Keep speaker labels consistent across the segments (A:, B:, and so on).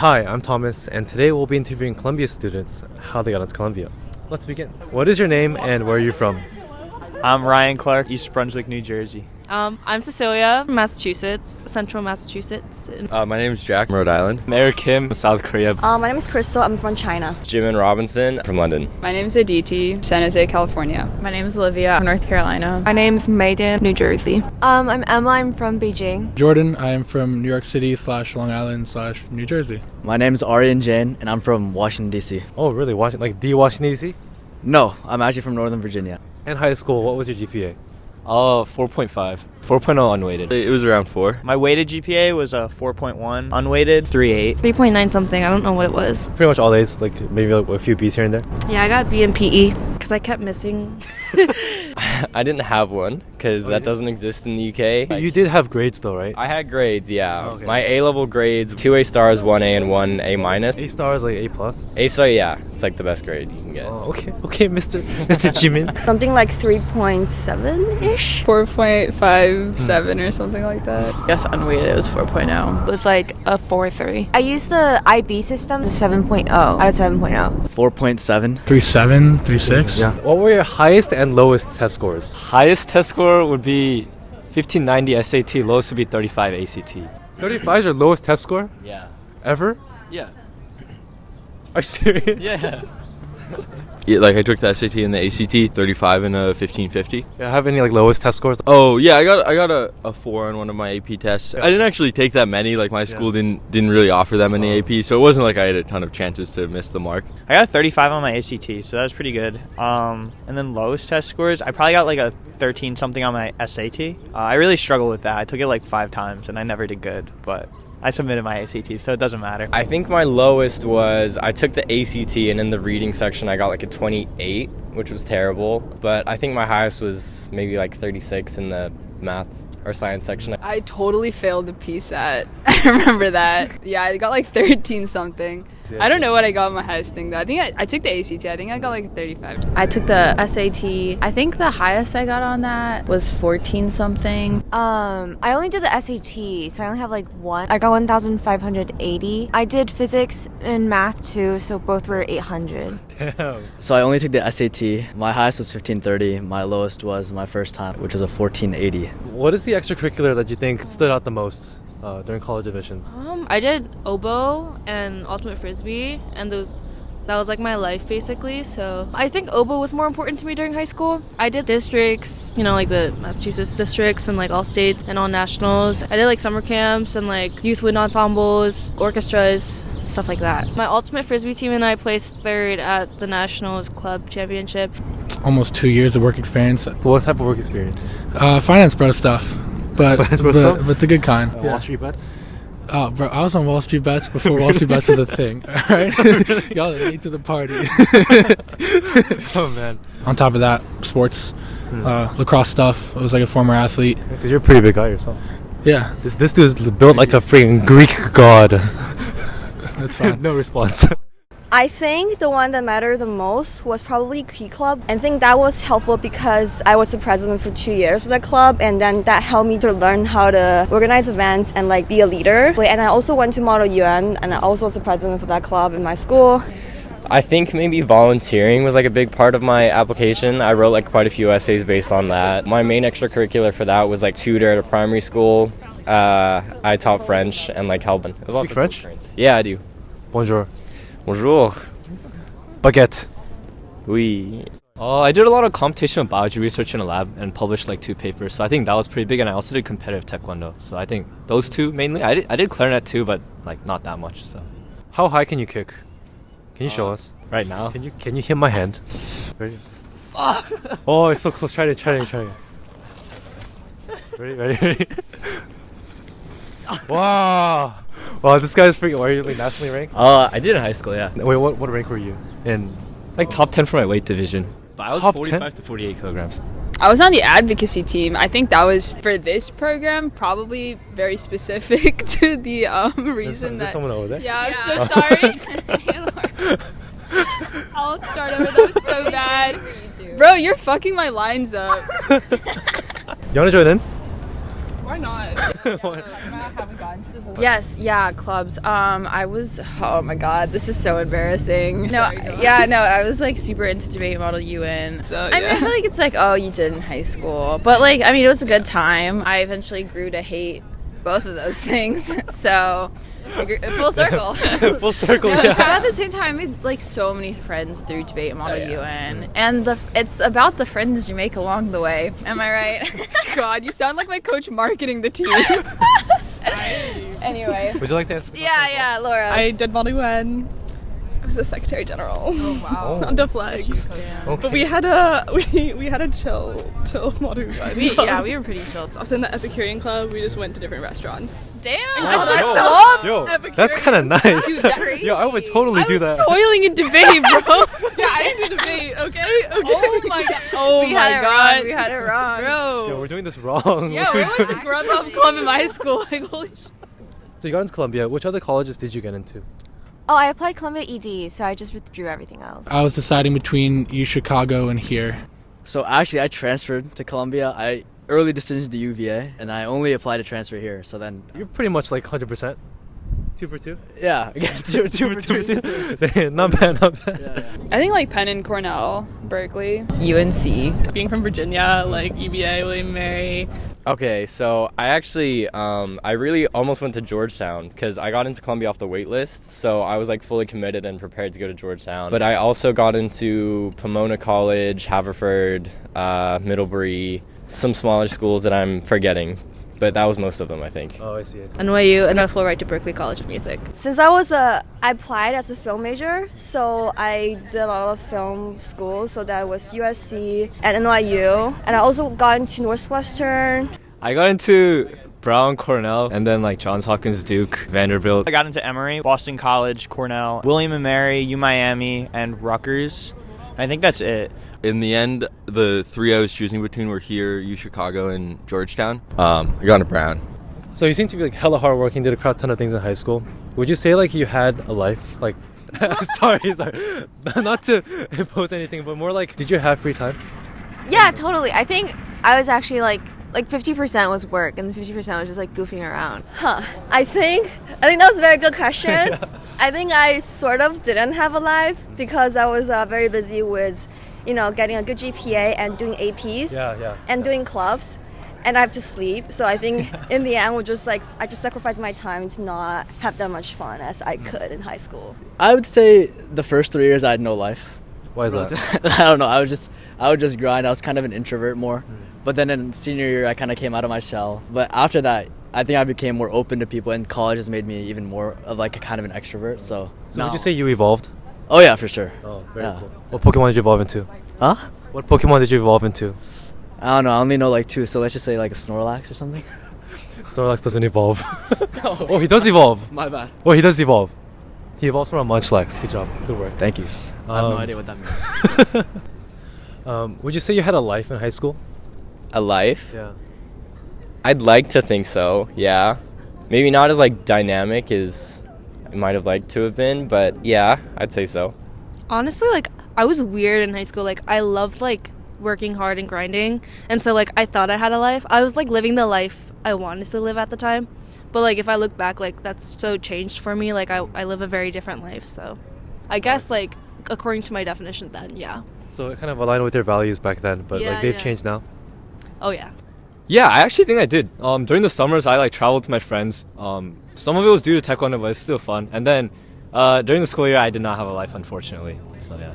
A: Hi, I'm Thomas, and today we'll be interviewing Columbia students, how they got into Columbia. Let's begin. What is your name and where are you from?
B: I'm Ryan Clark, East Brunswick, New Jersey.
C: I'm Cecilia, Massachusetts, Central Massachusetts.
D: My name is Jack, from Rhode Island.
E: Eric Kim, South Korea.
F: My name is Crystal, I'm from China.
D: Jimin Robinson, from London.
G: My name is Aditi, San Jose, California.
H: My name is Olivia, North Carolina.
I: My name is Megan, New Jersey.
F: I'm Emma, I'm from Beijing.
J: Jordan, I am from New York City / Long Island / New Jersey.
K: My name is Aryan Jain, and I'm from Washington, D.C.
A: Oh, really? Washington, D.C.?
K: No, I'm actually from Northern Virginia.
A: In high school, what was your GPA?
E: 4.5. 4.0 unweighted.
D: It was around 4.
B: My weighted GPA was a 4.1, unweighted 3.8.
C: 3.9 something, I don't know what it was.
A: Pretty much all A's, maybe a few B's here and there.
C: Yeah, I got B in PE because I kept missing.
D: I didn't have one because that doesn't exist in the UK.
A: You did have grades though, right?
D: I had grades, yeah.
A: Okay.
D: My A-level grades, 2 A stars, 1 A, and 1 A minus.
A: A star is like A plus?
D: A star, yeah. It's like the best grade you can get.
A: Oh, okay, Mr. Jimin.
F: Something like 3.7-ish?
G: 4.57 or something like that.
H: Yes, unweighted, it was 4.0.
I: It was like a 4.3.
F: I used the IB system, 7.0 out of 7.0.
K: 4.7.
J: 3.7, 3.6.
A: Yeah. What were your highest and lowest test scores?
E: Highest test score would be 1590 SAT, lowest would be 35 ACT.
A: 35 is your lowest test score?
E: Yeah.
A: Ever?
E: Yeah.
A: Are you serious?
E: Yeah.
D: Yeah, I took the SAT and the ACT, 35 and a 1550.
A: Yeah, have any lowest test scores?
D: Oh yeah, I got a 4 on one of my AP tests. I didn't actually take that many. My school didn't really offer that many AP, so it wasn't like I had a ton of chances to miss the mark.
B: I got a 35 on my ACT, so that was pretty good. And then lowest test scores, I probably got a 13 something on my SAT. I really struggled with that. I took it 5 times and I never did good, but I submitted my ACT, so it doesn't matter.
D: I think my lowest was, I took the ACT, and in the reading section I got a 28, which was terrible. But I think my highest was maybe 36 in the math or science section.
G: I totally failed the PSAT. I remember that. Yeah, I got 13 something. I don't know what I got on my highest thing though. I think I took the ACT. I think I got 35.
H: I took the SAT. I think the highest I got on that was 14 something.
F: I only did the SAT, so I only have 1. I got 1,580. I did physics and math too, so both were 800.
A: Damn.
K: So I only took the SAT. My highest was 1530. My lowest was my first time, which was a 1480.
A: What is the extracurricular that you think stood out the most during college admissions?
C: I did oboe and ultimate frisbee, and that was my life basically. So I think oboe was more important to me during high school. I did districts, the Massachusetts districts and all states and all nationals. I did summer camps and youth wind ensembles, orchestras, stuff like that. My ultimate frisbee team and I placed 3rd at the Nationals Club Championship.
J: Almost 2 years of work experience.
A: What type of work experience?
J: Finance bro stuff. But the good kind.
A: Wall Street bets?
J: Oh, bro, I was on Wall Street bets before Wall Street bets was a thing. All right? Y'all are late to the party.
A: Oh, man.
J: On top of that, sports, lacrosse stuff. I was a former athlete.
A: Because you're a pretty big guy yourself.
J: Yeah.
A: This dude's built like a freaking Greek god.
J: That's fine.
A: No response.
F: I think the one that mattered the most was probably Key Club. I think that was helpful because I was the president for 2 years of the club, and then that helped me to learn how to organize events and be a leader. And I also went to Model UN, and I also was the president for that club in my school.
D: I think maybe volunteering was a big part of my application. I wrote quite a few essays based on that. My main extracurricular for that was tutor at a primary school. I taught French and helped. It was also
A: French?
D: Yeah, I do.
A: Bonjour.
D: Bonjour.
A: Baguette.
D: Oui.
E: I did a lot of computational biology research in a lab and published 2 papers, so I think that was pretty big. And I also did competitive taekwondo, so I think those 2 mainly. I did clarinet too, but not that much. So
A: How high can you kick? Can you show us?
E: Right now.
A: Can you hit my hand? Ready? Oh, it's so close. Try it. Ready? Wow. Wow, this guy's freaking. Are you nationally ranked?
E: I did in high school, yeah.
A: Wait, what rank were you in?
E: Top 10 for my weight division. But I was
A: Top
E: 45
A: 10?
E: to 48 kilograms.
G: I was on the advocacy team. I think that was, for this program, probably very specific to the reason
A: is there someone over there?
G: Yeah, I'm so sorry. I'll start over. That was so bad. Bro, you're fucking my lines up.
A: You want to join in?
G: Why not?
H: Yes, yeah, clubs. I was, oh my god, this is so embarrassing. I was like super into debate model UN.
G: So,
H: I mean, I feel like it's like, oh, you did in high school. But like, I mean, it was a good time. I eventually grew to hate both of those things. So, full circle.
A: Full circle,
H: No,
A: yeah.
H: but at the same time, I made like so many friends through debate model UN. And it's about the friends you make along the way. Am I right?
G: God, you sound like my coach marketing the team.
H: Anyway.
A: Would you like to answer?
H: Yeah, Laura.
L: I did Model UN. I was the Secretary General.
G: Oh wow.
L: Under flags.
A: Okay.
L: But we had a chill Model UN.
H: We were pretty chill.
L: I was in the Epicurean Club. We just went to different restaurants.
H: Damn,
A: Yo, that's kind of nice. Yo, I would totally do that.
G: Toiling in debate, bro.
L: Yeah, I didn't do debate. Okay.
G: Oh my god. Oh
H: We
G: my
H: had it
G: god.
H: wrong. We had it wrong.
A: Yo,
G: Bro.
A: we're doing this wrong.
G: Yeah, where was the Grubhub Club in my school? Like, holy shit.
A: So you got into Columbia. Which other colleges did you get into?
F: Oh, I applied Columbia ED, so I just withdrew everything else.
J: I was deciding between UChicago and here.
K: So actually, I transferred to Columbia. I early decision to UVA, and I only applied to transfer here. So then,
A: You're pretty much like 100%. 2 for 2.
K: yeah, two for two.
A: Not bad, not bad.
K: Yeah.
G: I think like Penn and Cornell, Berkeley.
H: UNC.
L: Being from Virginia, like UVA, William and Mary.
D: Okay, so I actually, I really almost went to Georgetown because I got into Columbia off the wait list. So I was like fully committed and prepared to go to Georgetown. But I also got into Pomona College, Haverford, Middlebury, some smaller schools that I'm forgetting. But that was most of them, I think.
A: Oh, I see.
C: NYU, and I flew right to Berklee College of Music.
F: Since I applied as a film major, so I did a lot of film schools. So that was USC and NYU, and I also got into Northwestern.
E: I got into Brown, Cornell, and then like Johns Hopkins, Duke, Vanderbilt.
B: I got into Emory, Boston College, Cornell, William and Mary, UMiami, and Rutgers. I think that's it.
M: In the end, the three I was choosing between were here, UChicago, and Georgetown. I got into Brown.
A: So you seem to be like hella hardworking, did a crap ton of things in high school. Would you say like you had a life? Like, sorry. Not to impose anything, but more like, did you have free time?
F: Yeah, totally. I think I was actually like 50% was work and 50% was just like goofing around. I think that was a very good question. Yeah. I think I sort of didn't have a life because I was very busy with, getting a good GPA and doing APs and doing clubs, and I have to sleep. So I think in the end, I just sacrificed my time to not have that much fun as I could in high school.
K: I would say the first 3 years I had no life.
A: Why is that?
K: I don't know. I would just grind. I was kind of an introvert more. But then in senior year, I kind of came out of my shell. But after that, I think I became more open to people, and college has made me even more of like a kind of an extrovert. So
A: would you say you evolved?
K: Oh yeah, for sure.
A: Oh, very cool. What Pokemon did you evolve into?
K: Huh?
A: What Pokemon did you evolve into?
K: I don't know. I only know like 2. So let's just say like a Snorlax or something.
A: Snorlax doesn't evolve. Oh, he does evolve.
K: My bad.
A: Oh, he does evolve. He evolves from a Munchlax. Good job. Good work.
K: Thank you. I have no idea what that means.
A: Would you say you had a life in high school?
D: A life?
A: Yeah.
D: I'd like to think so, yeah. Maybe not as like dynamic as I might have liked to have been, but yeah, I'd say so.
C: Honestly, like, I was weird in high school. Like, I loved, like, working hard and grinding. And so, like, I thought I had a life. I was, like, living the life I wanted to live at the time. But, like, if I look back, like, that's so changed for me. Like, I live a very different life. So I guess, like, according to my definition then, yeah.
A: So it kind of aligned with your values back then, but
C: Yeah,
A: like they've
C: yeah.
A: changed now.
C: Oh, yeah.
E: Yeah, I actually think I did. During the summers, I like traveled with my friends. Some of it was due to taekwondo, but it's still fun. And then during the school year, I did not have a life, unfortunately. So yeah.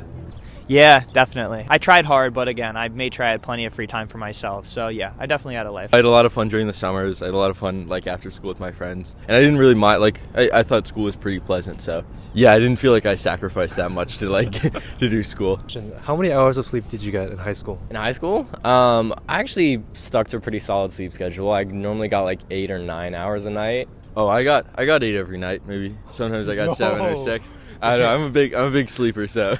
B: Yeah, definitely. I tried hard, but again, I made sure I had plenty of free time for myself. So yeah, I definitely had a life.
M: I had a lot of fun during the summers. I had a lot of fun like after school with my friends. And I didn't really mind, like, I thought school was pretty pleasant. So yeah, I didn't feel like I sacrificed that much to like to do school.
A: How many hours of sleep did you get in high school?
D: In high school, I actually stuck to a pretty solid sleep schedule. I normally got like 8 or 9 hours a night.
M: Oh, I got 8 every night, maybe. Sometimes I got 7 or 6. I don't know, I'm a big sleeper, so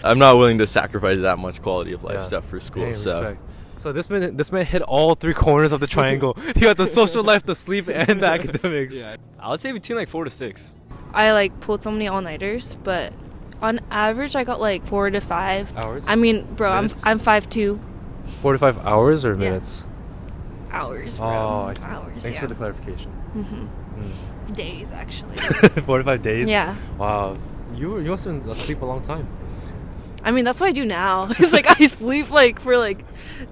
M: I'm not willing to sacrifice that much quality of life stuff for school.
A: Hey,
M: so
A: respect. So this man hit all 3 corners of the triangle. He got the social life, the sleep, and the academics.
E: Yeah, I would say between like 4 to 6.
C: I, like, pulled so many all-nighters, but on average, I got, like, 4 to 5
A: hours.
C: I mean, bro,
A: Minutes?
C: I'm 5'2".
A: 4 to 5 hours or minutes?
C: Hours, bro.
A: Oh, I see.
C: Hours,
A: Thanks
C: yeah.
A: for the clarification.
C: Days, actually.
A: 45 days?
C: Yeah.
A: Wow. You also sleep a long time.
C: I mean, that's what I do now. It's like I sleep like for like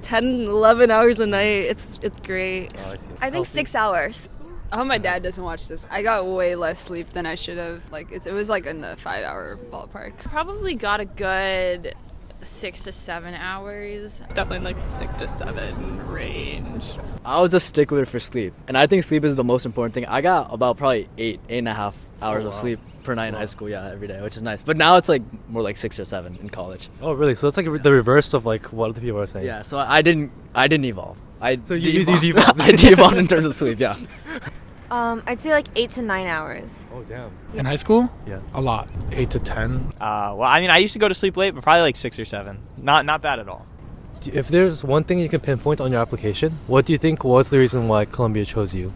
C: 10, 11 hours a night. It's great.
A: Oh, I see.
F: I think 6 hours.
G: I hope my dad doesn't watch this. I got way less sleep than I should have. Like it was like in the 5-hour ballpark.
H: Probably got a good 6 to 7 hours.
L: Definitely like 6 to 7 range.
K: I was a stickler for sleep, and I think sleep is the most important thing. I got about probably 8.5 hours of sleep per night in high school, every day, which is nice. But now it's like more like 6 or 7 in college.
A: Oh, really? So it's like the reverse of like what other people are saying.
K: Yeah, so I didn't evolve.
A: So you devolved.
K: I devolved in terms of sleep, yeah.
F: I'd say like 8 to 9 hours.
A: Oh, damn.
J: In high school?
A: Yeah.
J: A lot. 8 to 10.
B: Well, I mean, I used to go to sleep late, but probably like 6 or 7. Not bad at all.
A: If there's one thing you can pinpoint on your application, what do you think was the reason why Columbia chose you?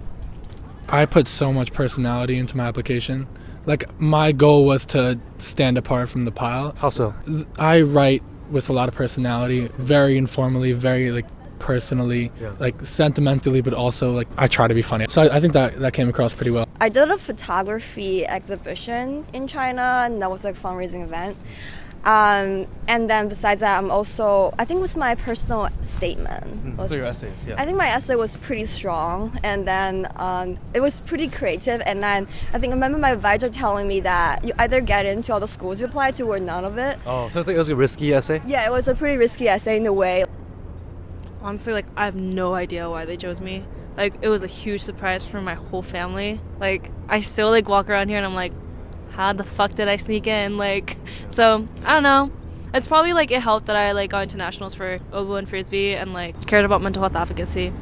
J: I put so much personality into my application. Like, my goal was to stand apart from the pile.
A: How so?
J: I write with a lot of personality, very informally, very, like, personally, like, sentimentally, but also, like, I try to be funny. So I think that came across pretty well.
F: I did a photography exhibition in China, and that was like a fundraising event. And then besides that, I think it was my personal statement.
A: So your essays, yeah.
F: I think my essay was pretty strong, and then it was pretty creative. And then I remember my advisor telling me that you either get into all the schools you apply to or none of it.
A: Oh, so it's like it was a risky essay?
F: Yeah, it was a pretty risky essay in a way.
C: Honestly, like, I have no idea why they chose me. Like, it was a huge surprise for my whole family. Like, I still, like, walk around here and I'm like, how the fuck did I sneak in? Like, so, I don't know. It's probably, like, it helped that I, like, got into nationals for oboe and frisbee and, like, cared about mental health advocacy.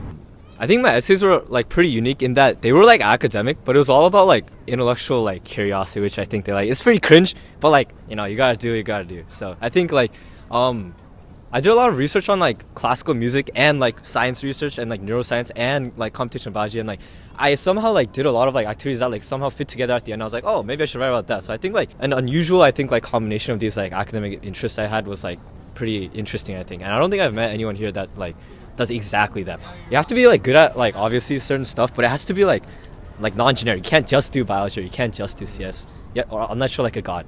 E: I think my essays were like pretty unique in that they were like academic, but it was all about like intellectual like curiosity, which I think they like. It's pretty cringe, but like, you know, you gotta do what you gotta do. So I think like, I did a lot of research on like classical music and like science research and like neuroscience and like computational biology, and like I somehow like did a lot of like activities that like somehow fit together at the end. I was like, oh, maybe I should write about that. So I think like an unusual, I think like combination of these like academic interests I had was like pretty interesting, I think. And I don't think I've met anyone here that like does exactly that. You have to be like good at like obviously certain stuff, but it has to be like non-generic. You can't just do biology, or you can't just do CS. Yeah, or unless you're like a god.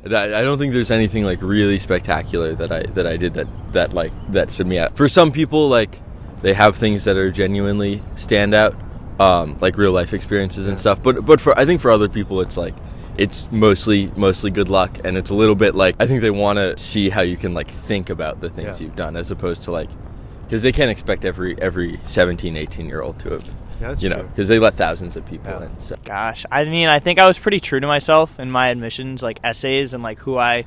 M: I don't think there's anything like really spectacular that I did that stood me out. For some people, like they have things that are genuinely stand out, like real life experiences and stuff. But I think for other people, it's like it's mostly good luck, and it's a little bit like I think they want to see how you can like think about the things you've done, as opposed to like, because they can't expect every 17, 18-year-old to have.
A: Yeah, that's
M: you know, because they let thousands of people in. So.
B: Gosh, I mean, I think I was pretty true to myself in my admissions, like essays and like who I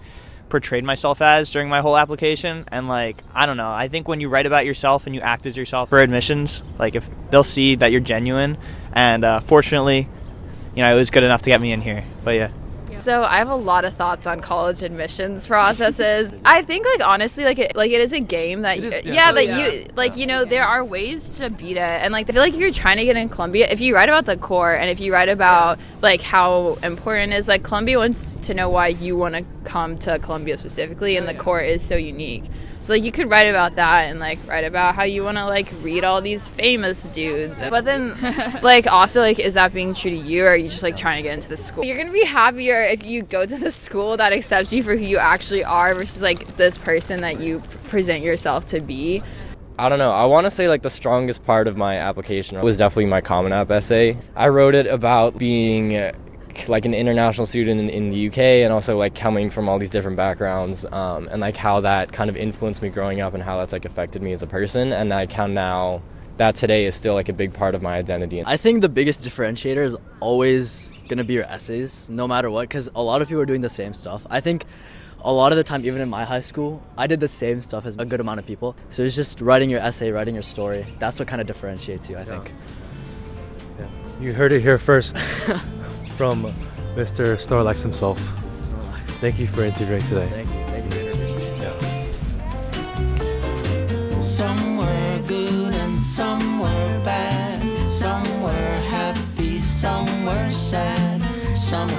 B: portrayed myself as during my whole application. And like, I don't know, I think when you write about yourself and you act as yourself for admissions, like if they'll see that you're genuine. And fortunately, you know, it was good enough to get me in here. But yeah.
H: So I have a lot of thoughts on college admissions processes. I think like honestly it is a game that you know there are ways to beat it, and like I feel like if you're trying to get in Columbia, if you write about the core and if you write about like how important it is, like Columbia wants to know why you want to come to Columbia specifically, and the core is so unique. So like you could write about that and like write about how you want to like read all these famous dudes, but then like also like is that being true to you, or are you just like trying to get into the school? You're gonna be happier if you go to the school that accepts you for who you actually are versus like this person that you present yourself to be.
D: I don't know. I want to say like the strongest part of my application was definitely my Common App essay. I wrote it about being like an international student in the UK, and also like coming from all these different backgrounds, and like how that kind of influenced me growing up and how that's like affected me as a person, and like how now that today is still like a big part of my identity.
K: I think the biggest differentiator is always gonna be your essays, no matter what, because a lot of people are doing the same stuff. I think a lot of the time, even in my high school, I did the same stuff as a good amount of people. So it's just writing your essay, writing your story. That's what kind of differentiates you, I think.
A: Yeah. You heard it here first from Mr. Snorlax himself.
K: Snorlax.
A: Thank you for interviewing today.
K: Thank you for interviewing.
A: Yeah.
N: Somewhere good and somewhere bad, somewhere happy, somewhere sad, somewhere